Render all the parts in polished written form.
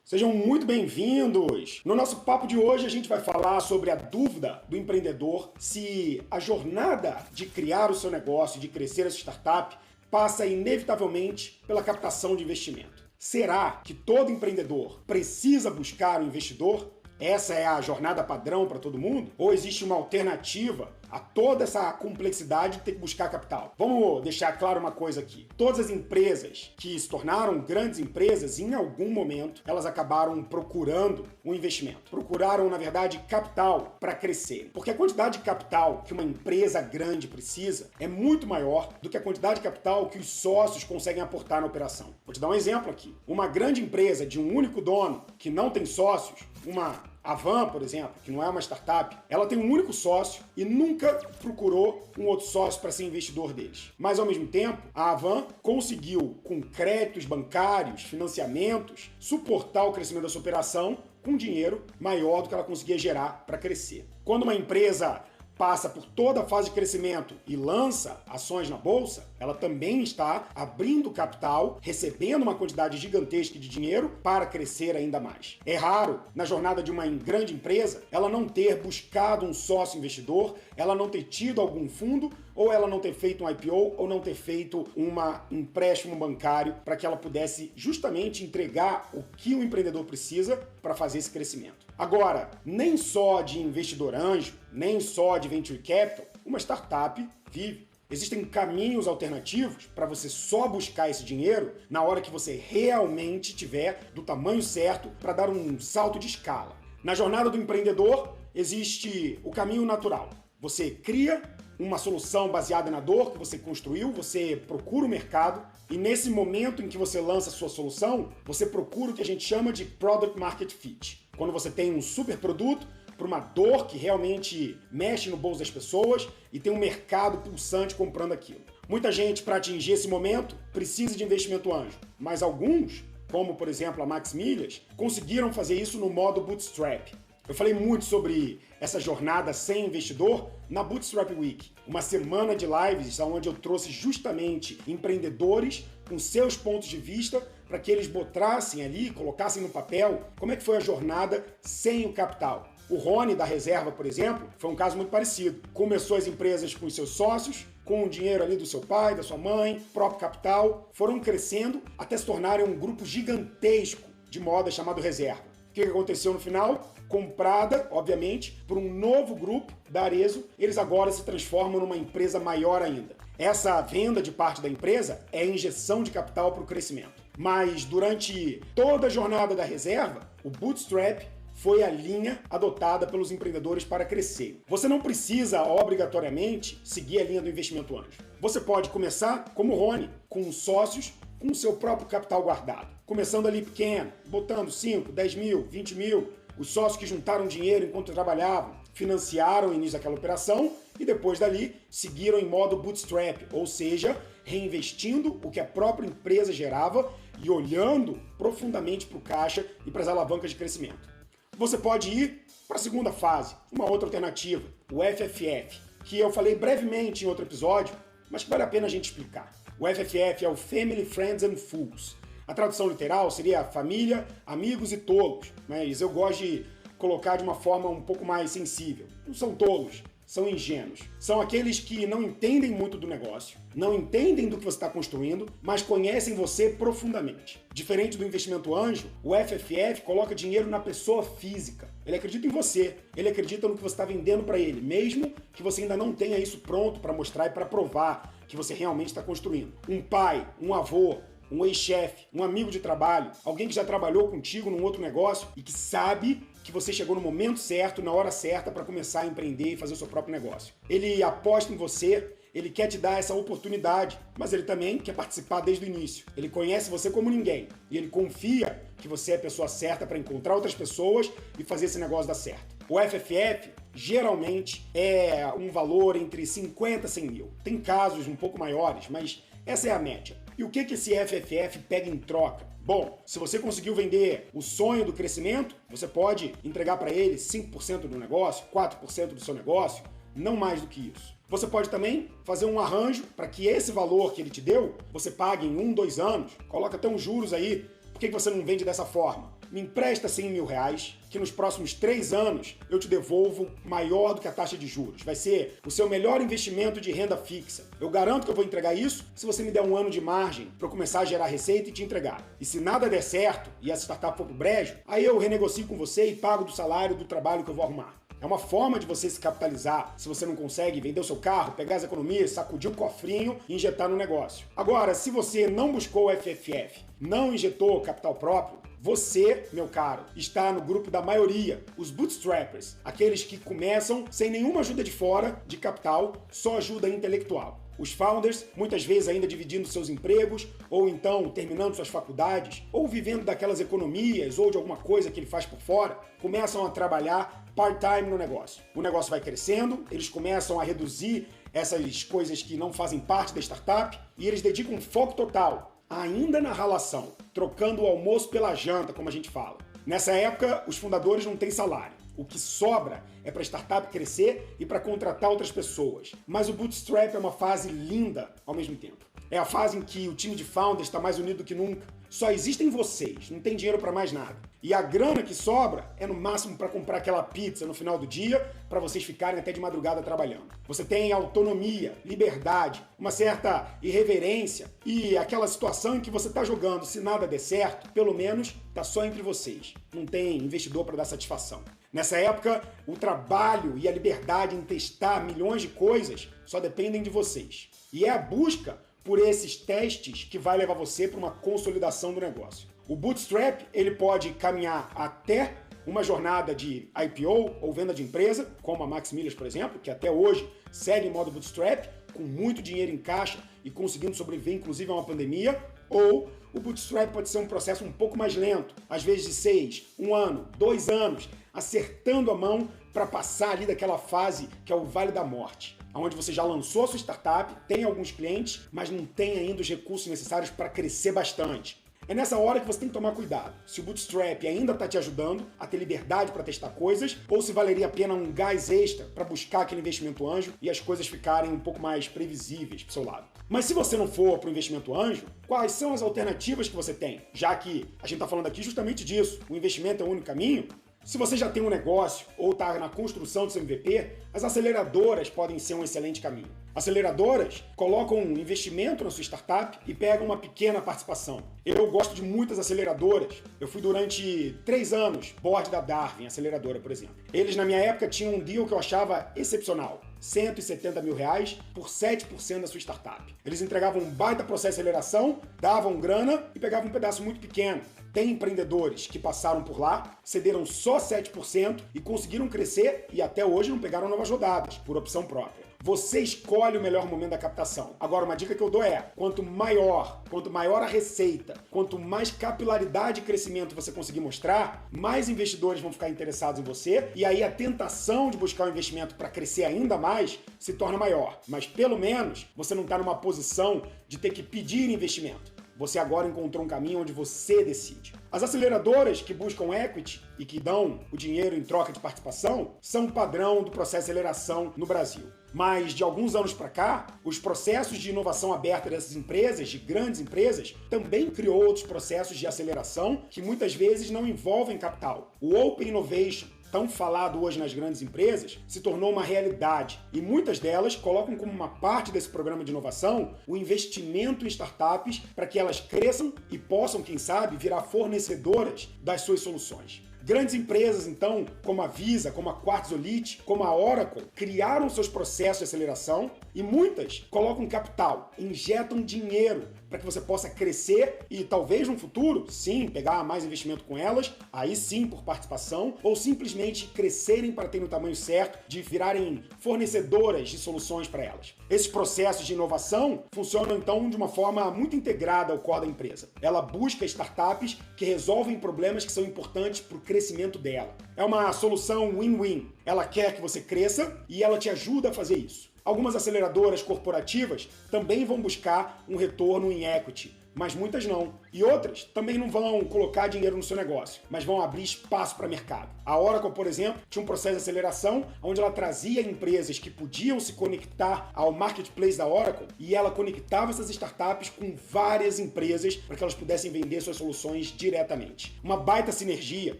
Sejam muito bem-vindos! No nosso papo de hoje a gente vai falar sobre a dúvida do empreendedor se a jornada de criar o seu negócio, de crescer essa startup, passa inevitavelmente pela captação de investimento. Será que todo empreendedor precisa buscar um investidor? Essa é a jornada padrão para todo mundo? Ou existe uma alternativa a toda essa complexidade de ter que buscar capital? Vamos deixar claro uma coisa aqui. Todas as empresas que se tornaram grandes empresas, em algum momento, elas acabaram procurando um investimento. Procuraram, na verdade, capital para crescer. Porque a quantidade de capital que uma empresa grande precisa é muito maior do que a quantidade de capital que os sócios conseguem aportar na operação. Vou te dar um exemplo aqui. Uma grande empresa de um único dono que não tem sócios, uma Avan, por exemplo, que não é uma startup, ela tem um único sócio e nunca procurou um outro sócio para ser investidor deles. Mas, ao mesmo tempo, a Avan conseguiu, com créditos bancários, financiamentos, suportar o crescimento da sua operação com dinheiro maior do que ela conseguia gerar para crescer. Quando uma empresa passa por toda a fase de crescimento e lança ações na bolsa, ela também está abrindo capital, recebendo uma quantidade gigantesca de dinheiro para crescer ainda mais. É raro, na jornada de uma grande empresa, ela não ter buscado um sócio investidor, ela não ter tido algum fundo, ou ela não ter feito um IPO, ou não ter feito um empréstimo bancário para que ela pudesse justamente entregar o que o empreendedor precisa para fazer esse crescimento. Agora, nem só de investidor anjo, nem só de venture capital, uma startup vive. Existem caminhos alternativos para você só buscar esse dinheiro na hora que você realmente tiver do tamanho certo para dar um salto de escala. Na jornada do empreendedor, existe o caminho natural. Você cria uma solução baseada na dor que você construiu, você procura o mercado e nesse momento em que você lança a sua solução, você procura o que a gente chama de Product Market Fit. Quando você tem um super produto para uma dor que realmente mexe no bolso das pessoas e tem um mercado pulsante comprando aquilo. Muita gente, para atingir esse momento, precisa de investimento anjo, mas alguns, como por exemplo a Max Milhas, conseguiram fazer isso no modo bootstrap. Eu falei muito sobre essa jornada sem investidor na Bootstrap Week, uma semana de lives onde eu trouxe justamente empreendedores com seus pontos de vista para que eles botassem ali, colocassem no papel como é que foi a jornada sem o capital. O Rony da Reserva, por exemplo, foi um caso muito parecido. Começou as empresas com os seus sócios, com o dinheiro ali do seu pai, da sua mãe, próprio capital, foram crescendo até se tornarem um grupo gigantesco de moda chamado Reserva. O que aconteceu no final? Comprada, obviamente, por um novo grupo da Arezzo, eles agora se transformam numa empresa maior ainda. Essa venda de parte da empresa é a injeção de capital para o crescimento. Mas durante toda a jornada da Reserva, o Bootstrap foi a linha adotada pelos empreendedores para crescer. Você não precisa, obrigatoriamente, seguir a linha do investimento anjo. Você pode começar como o Rony, com sócios com o seu próprio capital guardado. Começando ali pequeno, botando 5, 10 mil, 20 mil. Os sócios que juntaram dinheiro enquanto trabalhavam, financiaram o início daquela operação e depois dali seguiram em modo bootstrap, ou seja, reinvestindo o que a própria empresa gerava e olhando profundamente para o caixa e para as alavancas de crescimento. Você pode ir para a segunda fase, uma outra alternativa, o FFF, que eu falei brevemente em outro episódio, mas que vale a pena a gente explicar. O FFF é o Family, Friends and Fools. A tradução literal seria família, amigos e tolos, mas eu gosto de colocar de uma forma um pouco mais sensível. Não são tolos, são ingênuos. São aqueles que não entendem muito do negócio, não entendem do que você está construindo, mas conhecem você profundamente. Diferente do investimento anjo, o FFF coloca dinheiro na pessoa física. Ele acredita em você, ele acredita no que você está vendendo para ele, mesmo que você ainda não tenha isso pronto para mostrar e para provar que você realmente está construindo. Um pai, um avô, um ex-chefe, um amigo de trabalho, alguém que já trabalhou contigo num outro negócio e que sabe que você chegou no momento certo, na hora certa para começar a empreender e fazer o seu próprio negócio. Ele aposta em você, ele quer te dar essa oportunidade, mas ele também quer participar desde o início. Ele conhece você como ninguém e ele confia que você é a pessoa certa para encontrar outras pessoas e fazer esse negócio dar certo. O FFF geralmente é um valor entre 50 e 100 mil. Tem casos um pouco maiores, mas essa é a média. E o que esse FFF pega em troca? Bom, se você conseguiu vender o sonho do crescimento, você pode entregar para ele 5% do negócio, 4% do seu negócio, não mais do que isso. Você pode também fazer um arranjo para que esse valor que ele te deu, você pague em 1, 2 anos, coloca até uns juros aí. Por que você não vende dessa forma? me empresta 100 mil reais, que nos próximos 3 anos eu te devolvo maior do que a taxa de juros. Vai ser o seu melhor investimento de renda fixa. Eu garanto que eu vou entregar isso se você me der um ano de margem para eu começar a gerar receita e te entregar. E se nada der certo e essa startup for pro brejo, aí eu renegocio com você e pago do salário do trabalho que eu vou arrumar. É uma forma de você se capitalizar se você não consegue vender o seu carro, pegar as economias, sacudir o cofrinho e injetar no negócio. Agora, se você não buscou o FFF, não injetou capital próprio, você, meu caro, está no grupo da maioria, os bootstrappers, aqueles que começam sem nenhuma ajuda de fora, de capital, só ajuda intelectual. Os founders, muitas vezes ainda dividindo seus empregos, ou então terminando suas faculdades, ou vivendo daquelas economias ou de alguma coisa que ele faz por fora, começam a trabalhar part-time no negócio. O negócio vai crescendo, eles começam a reduzir essas coisas que não fazem parte da startup e eles dedicam foco total, ainda na ralação, trocando o almoço pela janta, como a gente fala. Nessa época, os fundadores não têm salário. O que sobra é para a startup crescer e para contratar outras pessoas. Mas o bootstrap é uma fase linda ao mesmo tempo. É a fase em que o time de founders está mais unido que nunca. Só existem vocês, não tem dinheiro para mais nada. E a grana que sobra é no máximo para comprar aquela pizza no final do dia, para vocês ficarem até de madrugada trabalhando. Você tem autonomia, liberdade, uma certa irreverência e aquela situação em que você está jogando, se nada der certo, pelo menos está só entre vocês. Não tem investidor para dar satisfação. Nessa época, o trabalho e a liberdade em testar milhões de coisas só dependem de vocês. E é a busca por esses testes que vai levar você para uma consolidação do negócio. O bootstrap, ele pode caminhar até uma jornada de IPO ou venda de empresa, como a Max Milhas, por exemplo, que até hoje segue em modo bootstrap, com muito dinheiro em caixa e conseguindo sobreviver, inclusive, a uma pandemia, ou o bootstrap pode ser um processo um pouco mais lento, às vezes de 6, 1 ano, 2 anos, acertando a mão para passar ali daquela fase que é o Vale da Morte, onde você já lançou a sua startup, tem alguns clientes, mas não tem ainda os recursos necessários para crescer bastante. É nessa hora que você tem que tomar cuidado. Se o bootstrap ainda está te ajudando a ter liberdade para testar coisas, ou se valeria a pena um gás extra para buscar aquele investimento anjo e as coisas ficarem um pouco mais previsíveis para o seu lado. Mas se você não for para o investimento anjo, quais são as alternativas que você tem? Já que a gente está falando aqui justamente disso, o investimento é o único caminho. Se você já tem um negócio ou está na construção do seu MVP, as aceleradoras podem ser um excelente caminho. Aceleradoras colocam um investimento na sua startup e pegam uma pequena participação. Eu gosto de muitas aceleradoras. Eu fui durante 3 anos board da Darwin, aceleradora, por exemplo. Eles, na minha época, tinham um deal que eu achava excepcional. 170 mil reais por 7% da sua startup. Eles entregavam um baita processo de aceleração, davam grana e pegavam um pedaço muito pequeno. Tem empreendedores que passaram por lá, cederam só 7% e conseguiram crescer e até hoje não pegaram novas rodadas, por opção própria. Você escolhe o melhor momento da captação. Agora, uma dica que eu dou é, quanto maior a receita, quanto mais capilaridade e crescimento você conseguir mostrar, mais investidores vão ficar interessados em você e aí a tentação de buscar um investimento para crescer ainda mais se torna maior. Mas pelo menos você não está numa posição de ter que pedir investimento. Você agora encontrou um caminho onde você decide. As aceleradoras que buscam equity e que dão o dinheiro em troca de participação são o padrão do processo de aceleração no Brasil. Mas de alguns anos para cá, os processos de inovação aberta dessas empresas, de grandes empresas, também criou outros processos de aceleração que muitas vezes não envolvem capital. O Open Innovation, tão falado hoje nas grandes empresas, se tornou uma realidade e muitas delas colocam como uma parte desse programa de inovação o investimento em startups para que elas cresçam e possam, quem sabe, virar fornecedoras das suas soluções. Grandes empresas, então, como a Visa, como a Quartzolite, como a Oracle, criaram seus processos de aceleração e muitas colocam capital, injetam dinheiro para que você possa crescer e talvez no futuro, sim, pegar mais investimento com elas, aí sim por participação, ou simplesmente crescerem para ter o tamanho certo de virarem fornecedoras de soluções para elas. Esses processos de inovação funcionam então de uma forma muito integrada ao core da empresa. Ela busca startups que resolvem problemas que são importantes para o crescimento dela. É uma solução win-win. Ela quer que você cresça e ela te ajuda a fazer isso. Algumas aceleradoras corporativas também vão buscar um retorno em equity, mas muitas não. E outras também não vão colocar dinheiro no seu negócio, mas vão abrir espaço para mercado. A Oracle, por exemplo, tinha um processo de aceleração onde ela trazia empresas que podiam se conectar ao marketplace da Oracle e ela conectava essas startups com várias empresas para que elas pudessem vender suas soluções diretamente. Uma baita sinergia.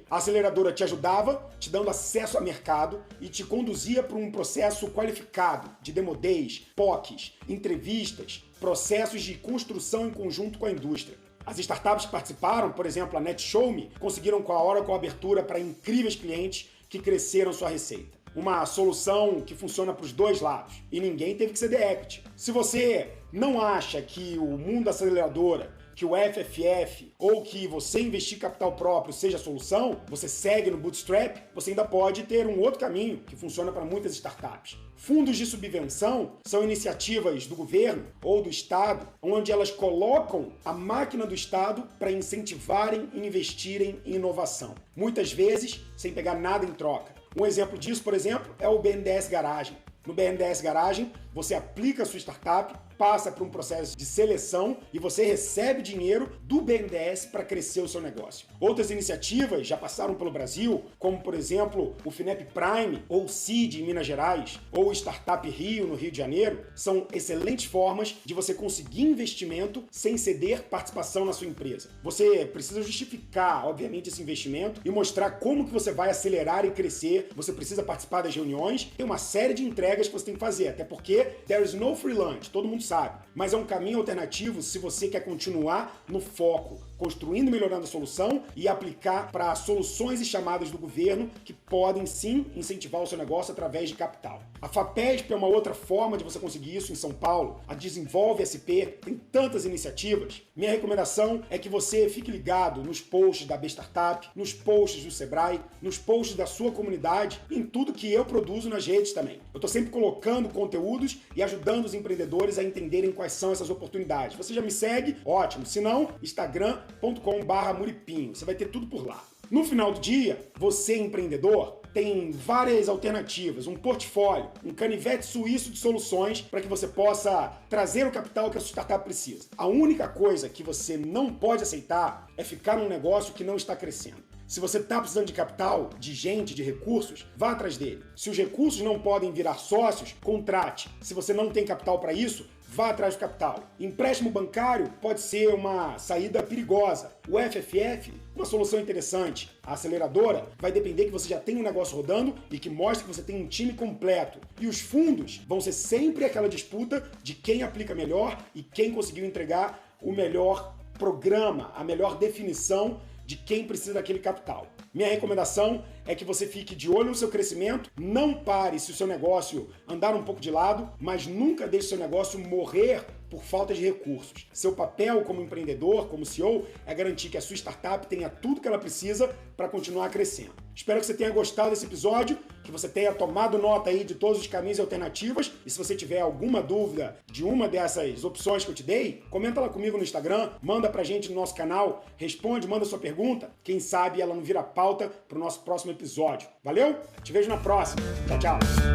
A aceleradora te ajudava, te dando acesso a mercado e te conduzia para um processo qualificado de demo days, POCs, entrevistas, processos de construção em conjunto com a indústria. As startups que participaram, por exemplo, a NetShowme, conseguiram com a Oracle abertura para incríveis clientes que cresceram sua receita. Uma solução que funciona para os dois lados. E ninguém teve que ser The Equity. Se você não acha que o mundo da aceleradora, que o FFF ou que você investir capital próprio seja a solução, você segue no Bootstrap, você ainda pode ter um outro caminho que funciona para muitas startups. Fundos de subvenção são iniciativas do governo ou do Estado, onde elas colocam a máquina do Estado para incentivarem e investirem em inovação. Muitas vezes sem pegar nada em troca. Um exemplo disso, por exemplo, é o BNDES Garagem. No BNDES Garagem, você aplica a sua startup, passa por um processo de seleção e você recebe dinheiro do BNDES para crescer o seu negócio. Outras iniciativas já passaram pelo Brasil, como por exemplo o FINEP Prime ou o CID em Minas Gerais ou o Startup Rio no Rio de Janeiro, são excelentes formas de você conseguir investimento sem ceder participação na sua empresa. Você precisa justificar, obviamente, esse investimento e mostrar como que você vai acelerar e crescer. Você precisa participar das reuniões, tem uma série de entregas que você tem que fazer, até porque there is no free lunch, todo mundo sabe, mas é um caminho alternativo se você quer continuar no foco, construindo e melhorando a solução e aplicar para soluções e chamadas do governo que podem sim incentivar o seu negócio através de capital. A FAPESP é uma outra forma de você conseguir isso em São Paulo. A Desenvolve SP tem tantas iniciativas. Minha recomendação é que você fique ligado nos posts da B-Startup, nos posts do Sebrae, nos posts da sua comunidade e em tudo que eu produzo nas redes também. Eu estou sempre colocando conteúdos e ajudando os empreendedores a entenderem quais são essas oportunidades. Você já me segue? Ótimo. Se não, instagram.com/muripinho. Você vai ter tudo por lá. No final do dia, você empreendedor tem várias alternativas, um portfólio, um canivete suíço de soluções para que você possa trazer o capital que a sua startup precisa. A única coisa que você não pode aceitar é ficar num negócio que não está crescendo. Se você está precisando de capital, de gente, de recursos, vá atrás dele. Se os recursos não podem virar sócios, contrate. Se você não tem capital para isso, vá atrás do capital. Empréstimo bancário pode ser uma saída perigosa. O FFF, uma solução interessante. A aceleradora vai depender que você já tenha um negócio rodando e que mostre que você tem um time completo. E os fundos vão ser sempre aquela disputa de quem aplica melhor e quem conseguiu entregar o melhor programa, a melhor definição de quem precisa daquele capital. Minha recomendação é que você fique de olho no seu crescimento, não pare se o seu negócio andar um pouco de lado, mas nunca deixe seu negócio morrer por falta de recursos. Seu papel como empreendedor, como CEO, é garantir que a sua startup tenha tudo que ela precisa para continuar crescendo. Espero que você tenha gostado desse episódio, que você tenha tomado nota aí de todos os caminhos e alternativas. E se você tiver alguma dúvida de uma dessas opções que eu te dei, comenta lá comigo no Instagram, manda pra gente no nosso canal, responde, manda sua pergunta. Quem sabe ela não vira pauta pro nosso próximo episódio. Valeu? Te vejo na próxima. Tchau, tchau.